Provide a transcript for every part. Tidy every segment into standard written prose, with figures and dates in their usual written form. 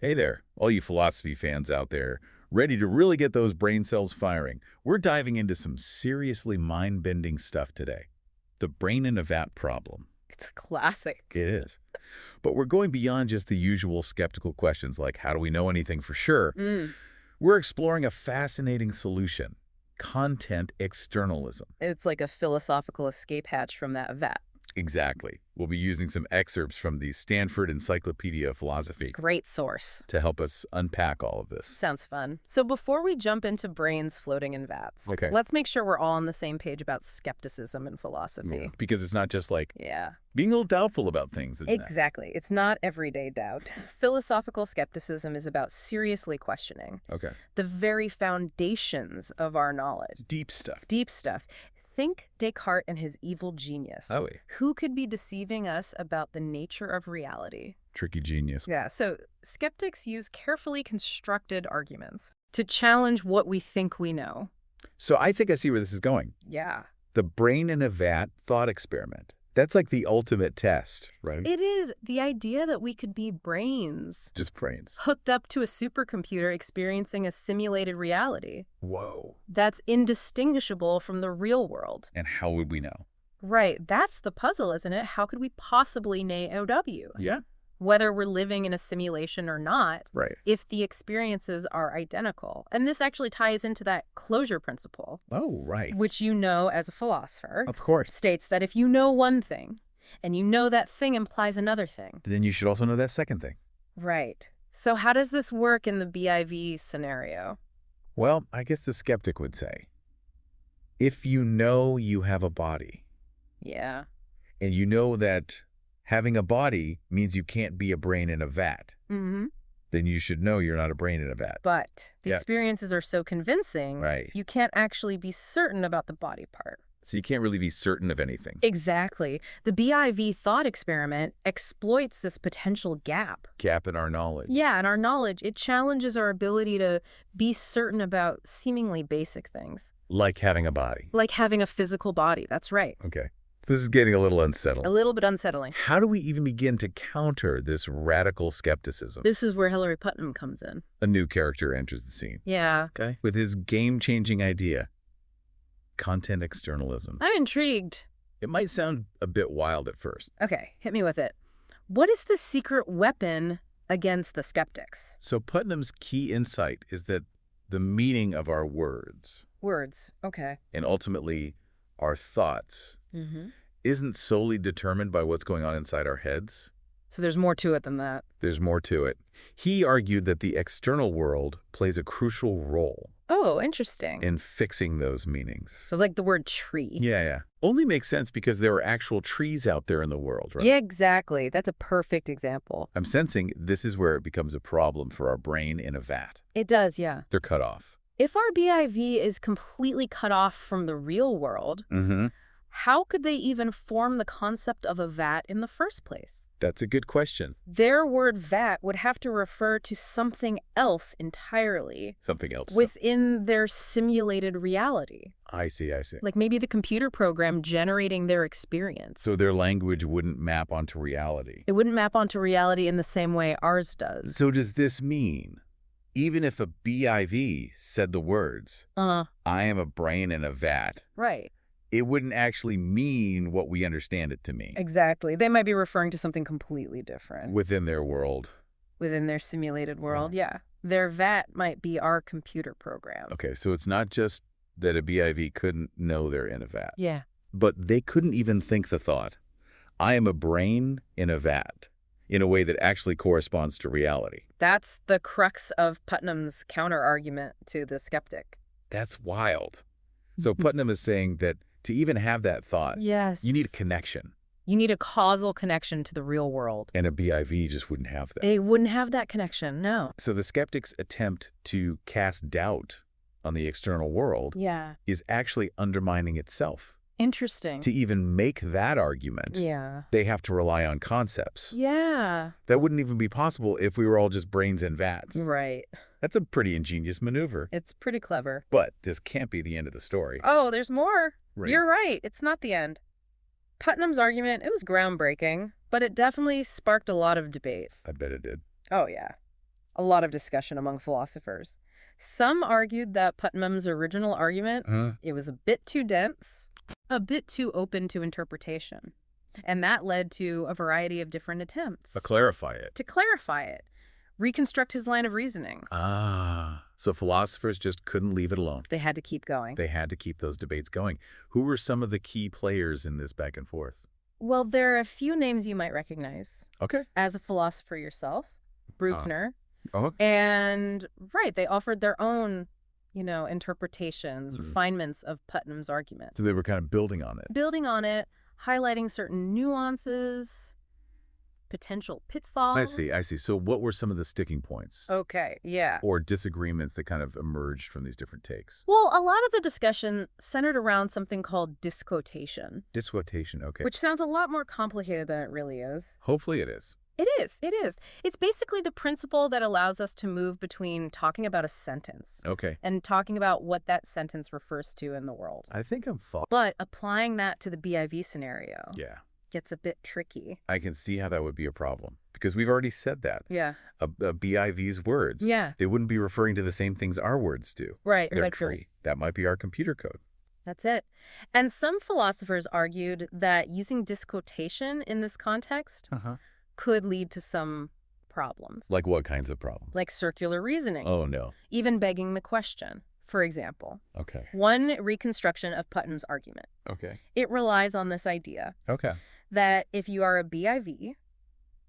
Hey there, all you philosophy fans out there, ready to really get those brain cells firing. We're diving into some seriously mind-bending stuff today. The brain in a vat problem. It's a classic. It is. But we're going beyond just the usual skeptical questions like, how do we know anything for sure? We're exploring a fascinating solution, content externalism. It's like a philosophical escape hatch from that vat. Exactly. We'll be using some excerpts from the Stanford Encyclopedia of Philosophy Great source. to help us unpack all of this. Sounds fun. So before we jump into brains floating in vats, Okay. let's make sure we're all on the same page about skepticism and philosophy. Because it's not just like Yeah, being a little doubtful about things, isn't it? exactly. It's not everyday doubt. Philosophical skepticism is about seriously questioning Okay. the very foundations of our knowledge. Deep stuff. Deep stuff. Think Descartes and his evil genius. Oh, Who could be deceiving us about the nature of reality? tricky genius. Yeah, so skeptics use carefully constructed arguments to challenge what we think we know. So I think I see where this is going. Yeah. The brain in a vat thought experiment. That's like the ultimate test, right? It is the idea that we could be brains Just brains. hooked up to a supercomputer experiencing a simulated reality Whoa. that's indistinguishable from the real world. And how would we know? Right, that's the puzzle, isn't it? How could we possibly know Yeah. whether we're living in a simulation or not, Right. if the experiences are identical? And this actually ties into that closure principle, Oh, right. which you know as a philosopher, Of course. states that if you know one thing and you know that thing implies another thing. Then you should also know that second thing. Right. So how does this work in the BIV scenario? Well, I guess the skeptic would say, if you know you have a body, Yeah. and you know that having a body means you can't be a brain in a vat, Mm-hmm. then you should know you're not a brain in a vat. But the Yeah. experiences are so convincing, Right. you can't actually be certain about the body part. So you can't really be certain of anything. Exactly. The BIV thought experiment exploits this potential gap. Gap in our knowledge. Yeah, and our knowledge, it challenges our ability to be certain about seemingly basic things. Like having a body. Like having a physical body, that's right. Okay. This is getting a little A unsettling. little bit unsettling. How do we even begin to counter this radical skepticism? This is where Hillary Putnam comes in. A new character enters the scene. Yeah. Okay. With his game-changing idea, content externalism. I'm intrigued. It might sound a bit wild at first. Okay, hit me with it. What is the secret weapon against the skeptics? So Putnam's key insight is that the meaning of our words, Words. Okay. and ultimately our thoughts, Mm-hmm. isn't solely determined by what's going on inside our heads. So there's more to it than that. There's more to it. He argued that the external world plays a crucial role Oh, interesting. in fixing those meanings. So it's like the word tree. Yeah. Only makes sense because there are actual trees out there in the world, right? Yeah, exactly. That's a perfect example. I'm sensing this is where it becomes a problem for our brain in a vat. It does, yeah. They're cut off. If our BIV is completely cut off from the real world, Mm-hmm. how could they even form the concept of a vat in the first place? That's a good question. Their word vat would have to refer to something else entirely Something else. within their simulated reality. I see. Like maybe the computer program generating their experience. So their language wouldn't map onto reality. It wouldn't map onto reality in the same way ours does. So does this mean, even if a BIV said the words, I am a brain in a vat, Right. it wouldn't actually mean what we understand it to mean Exactly. They might be referring to something completely different within their world? within their simulated world. Right. Yeah. Their vat might be our computer program. Okay, so it's not just that a BIV couldn't know they're in a vat, Yeah. but they couldn't even think the thought, I am a brain in a vat, in a way that actually corresponds to reality. That's the crux of Putnam's counter-argument to the skeptic. That's wild. So Putnam is saying that to even have that thought, Yes. you need a connection. You need a causal connection to the real world. And a BIV just wouldn't have that. They wouldn't have that connection, no. So the skeptic's attempt to cast doubt on the external world Yeah. is actually undermining itself. Interesting. To even make that argument, Yeah. they have to rely on concepts. Yeah. That wouldn't even be possible if we were all just brains in vats. Right. That's a pretty ingenious maneuver. It's pretty clever. But this can't be the end of the story. Oh, there's more. Right. You're right. It's not the end. Putnam's argument, it was groundbreaking, but it definitely sparked a lot of debate. I bet it did. Oh, yeah. A lot of discussion among philosophers. Some argued that Putnam's original argument, it was a bit too dense, a bit too open to interpretation. And that led to a variety of different attempts. To clarify it. To clarify it. Reconstruct his line of reasoning. So philosophers just couldn't leave it alone. They had to keep going. They had to keep those debates going. Who were some of the key players in this back and forth? Well, there are a few names you might recognize. Okay. As a philosopher yourself, Bruckner. Okay. And, right, they offered their own, interpretations, refinements of Putnam's argument. So they were kind of building on it. Building on it, highlighting certain nuances, potential pitfalls. I see. So what were some of the sticking points? Okay, yeah. Or disagreements that kind of emerged from these different takes? Well, a lot of the discussion centered around something called disquotation. Disquotation, okay. Which sounds a lot more complicated than it really is. Hopefully it is. It is. It's basically the principle that allows us to move between talking about a sentence and talking about what that sentence refers to in the world. I think I'm following. But applying that to the BIV scenario gets a bit tricky. I can see how that would be a problem because we've already said that. Yeah. A BIV's words. Yeah. They wouldn't be referring to the same things our words do. Right. Their tree. That might be our computer code. That's it. And some philosophers argued that using disquotation in this context could lead to some problems. Like what kinds of problems? Like circular reasoning. Oh, no. Even begging the question. For example, okay. One reconstruction of Putnam's argument. Okay. It relies on this idea that if you are a BIV,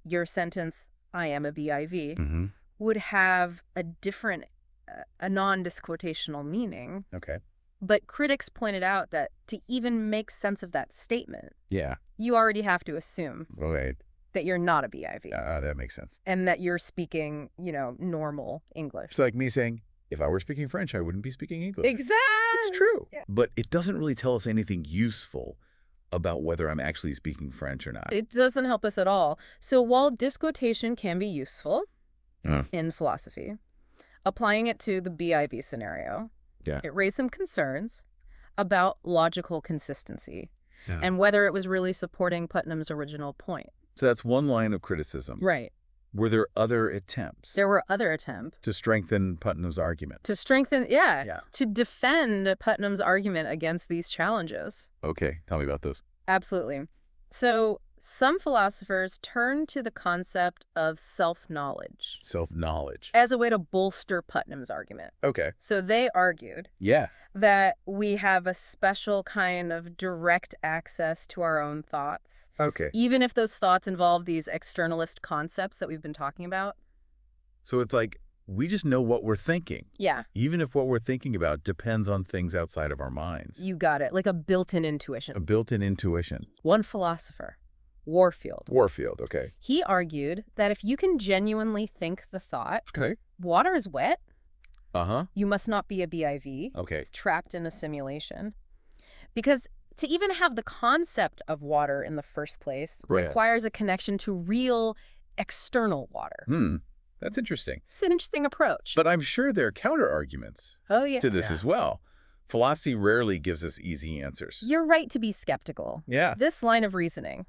your sentence, I am a BIV, would have a different, a non-disquotational meaning. Okay. But critics pointed out that to even make sense of that statement, you already have to assume that you're not a BIV. That makes sense. And that you're speaking, normal English. It's like me saying, if I were speaking French, I wouldn't be speaking English. Exactly. It's true. Yeah. But it doesn't really tell us anything useful about whether I'm actually speaking French or not. It doesn't help us at all. So while disquotation can be useful in philosophy, applying it to the BIV scenario, it raised some concerns about logical consistency and whether it was really supporting Putnam's original point. So that's one line of criticism. Right. Were there other attempts? There were other attempts. To strengthen Putnam's argument. To strengthen, to defend Putnam's argument against these challenges. Okay, tell me about those. Absolutely. So some philosophers turn to the concept of self-knowledge. Self-knowledge. As a way to bolster Putnam's argument. Okay. So they argued that we have a special kind of direct access to our own thoughts. Okay. Even if those thoughts involve these externalist concepts that we've been talking about. So it's like we just know what we're thinking. Yeah. Even if what we're thinking about depends on things outside of our minds. You got it. Like a built-in intuition. A built-in intuition. One philosopher, Warfield, okay. He argued that if you can genuinely think the thought, water is wet, you must not be a BIV, trapped in a simulation. Because to even have the concept of water in the first place requires a connection to real external water. That's interesting. It's an interesting approach. But I'm sure there are counter-arguments to this as well. Philosophy rarely gives us easy answers. You're right to be skeptical. Yeah. This line of reasoning,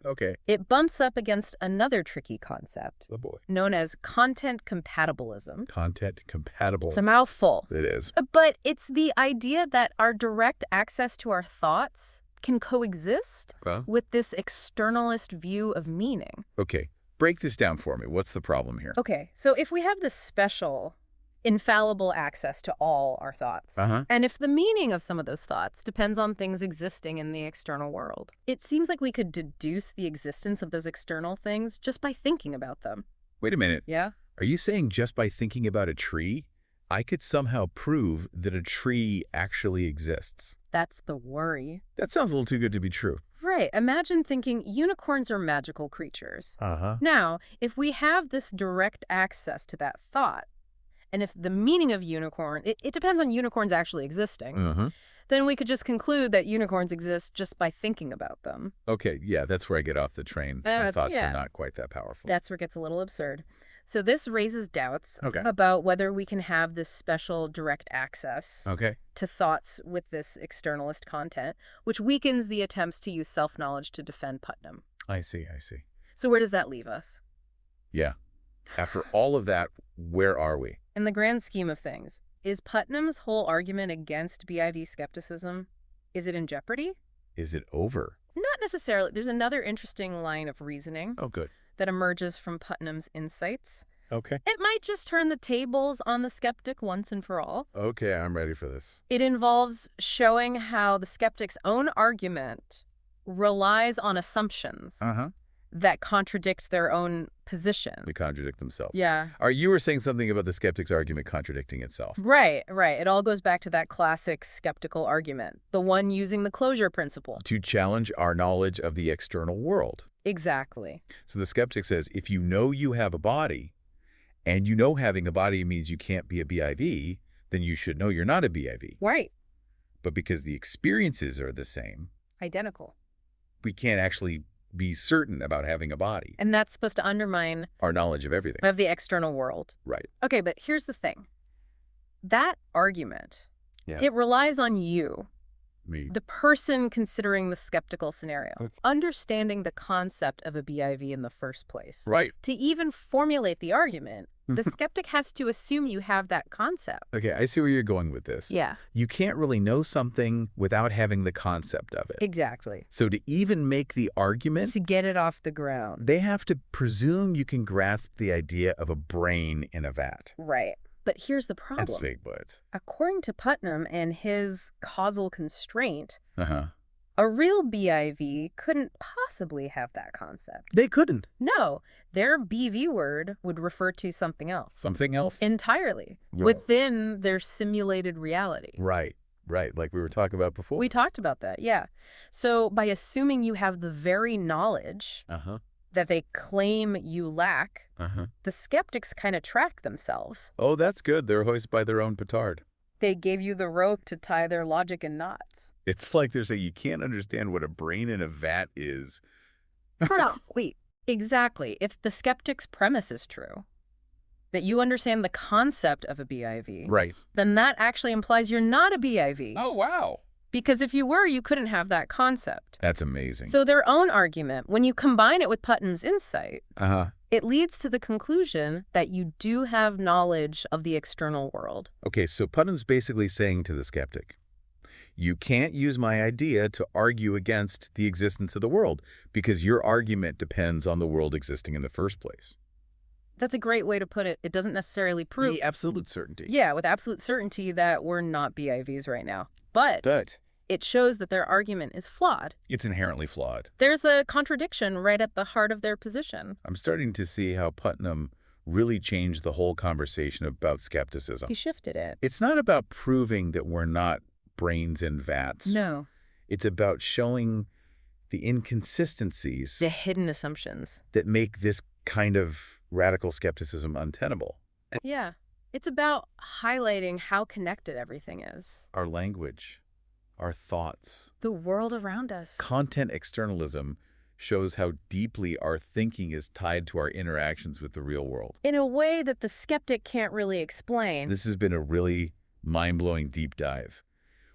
it bumps up against another tricky concept known as content compatibilism. Content compatible. It's a mouthful. It is. But it's the idea that our direct access to our thoughts can coexist with this externalist view of meaning. Okay. Break this down for me. What's the problem here? Okay. So if we have this special infallible access to all our thoughts. And if the meaning of some of those thoughts depends on things existing in the external world, it seems like we could deduce the existence of those external things just by thinking about them. Wait a minute. Yeah? Are you saying just by thinking about a tree, I could somehow prove that a tree actually exists? That's the worry. That sounds a little too good to be true. Right. Imagine thinking unicorns are magical creatures. Now, if we have this direct access to that thought, and if the meaning of unicorn, it depends on unicorns actually existing, then we could just conclude that unicorns exist just by thinking about them. Okay, yeah, that's where I get off the train. My thoughts are not quite that powerful. That's where it gets a little absurd. So this raises doubts about whether we can have this special direct access to thoughts with this externalist content, which weakens the attempts to use self-knowledge to defend Putnam. I see. So where does that leave us? Yeah. After all of that, where are we? In the grand scheme of things, is Putnam's whole argument against BIV skepticism, is it in jeopardy? Is it over? Not necessarily. There's another interesting line of reasoning that emerges from Putnam's insights. Okay. It might just turn the tables on the skeptic once and for all. Okay, I'm ready for this. It involves showing how the skeptic's own argument relies on assumptions that contradict their own position. They contradict themselves. Yeah. You were saying something about the skeptic's argument contradicting itself. Right. It all goes back to that classic skeptical argument, the one using the closure principle. To challenge our knowledge of the external world. Exactly. So the skeptic says, if you know you have a body, and you know having a body means you can't be a BIV, then you should know you're not a BIV. Right. But because the experiences are the same, identical, we can't actually be certain about having a body. And that's supposed to undermine our knowledge of everything. Of the external world. Right. Okay, but here's the thing. That argument, it relies on you. Me. The person considering the skeptical scenario, understanding the concept of a BIV in the first place. Right. To even formulate the argument, the skeptic has to assume you have that concept. Okay, I see where you're going with this. Yeah. You can't really know something without having the concept of it. Exactly. So to even make the argument, to get it off the ground, they have to presume you can grasp the idea of a brain in a vat. Right. But here's the problem. That's big, but according to Putnam and his causal constraint, a real BIV couldn't possibly have that concept. They couldn't. No, their BV word would refer to something else. Something else? Entirely. Within their simulated reality. Right. Like we were talking about before. We talked about that, yeah. So by assuming you have the very knowledge that they claim you lack, the skeptics kind of track themselves. Oh, that's good. They're hoisted by their own petard. They gave you the rope to tie their logic in knots. It's like they're saying you can't understand what a brain in a vat is. No, wait. Exactly. If the skeptic's premise is true, that you understand the concept of a BIV, right, then that actually implies you're not a BIV. Oh, wow. Because if you were, you couldn't have that concept. That's amazing. So their own argument, when you combine it with Putnam's insight, it leads to the conclusion that you do have knowledge of the external world. Okay, so Putnam's basically saying to the skeptic, you can't use my idea to argue against the existence of the world because your argument depends on the world existing in the first place. That's a great way to put it. It doesn't necessarily prove... The absolute certainty. Yeah, with absolute certainty that we're not BIVs right now. But it shows that their argument is flawed. It's inherently flawed. There's a contradiction right at the heart of their position. I'm starting to see how Putnam really changed the whole conversation about skepticism. He shifted it. It's not about proving that we're not brains in vats. No. It's about showing the inconsistencies. The hidden assumptions. That make this kind of radical skepticism untenable. Yeah. It's about highlighting how connected everything is. Our language, our thoughts. The world around us. Content externalism shows how deeply our thinking is tied to our interactions with the real world. In a way that the skeptic can't really explain. This has been a really mind-blowing deep dive.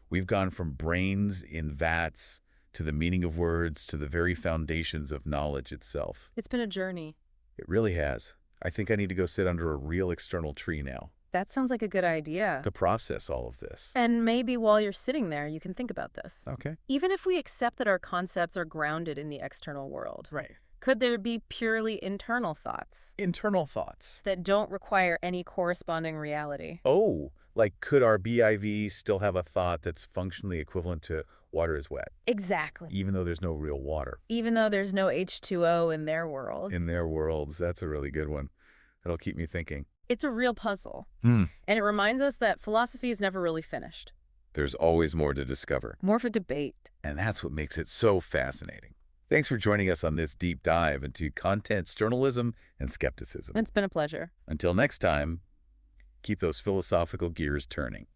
We've gone from brains in vats to the meaning of words to the very foundations of knowledge itself. It's been a journey. It really has. I think I need to go sit under a real external tree now. That sounds like a good idea. To process all of this. And maybe while you're sitting there, you can think about this. Okay. Even if we accept that our concepts are grounded in the external world. Right. Could there be purely internal thoughts? Internal thoughts. That don't require any corresponding reality. Oh, like could our BIV still have a thought that's functionally equivalent to water is wet? Exactly. Even though there's no real water. Even though there's no H2O in their world. In their worlds. That's a really good one. That'll keep me thinking. It's a real puzzle. And it reminds us that philosophy is never really finished. There's always more to discover. More for debate. And that's what makes it so fascinating. Thanks for joining us on this deep dive into content externalism and skepticism. It's been a pleasure. Until next time, keep those philosophical gears turning.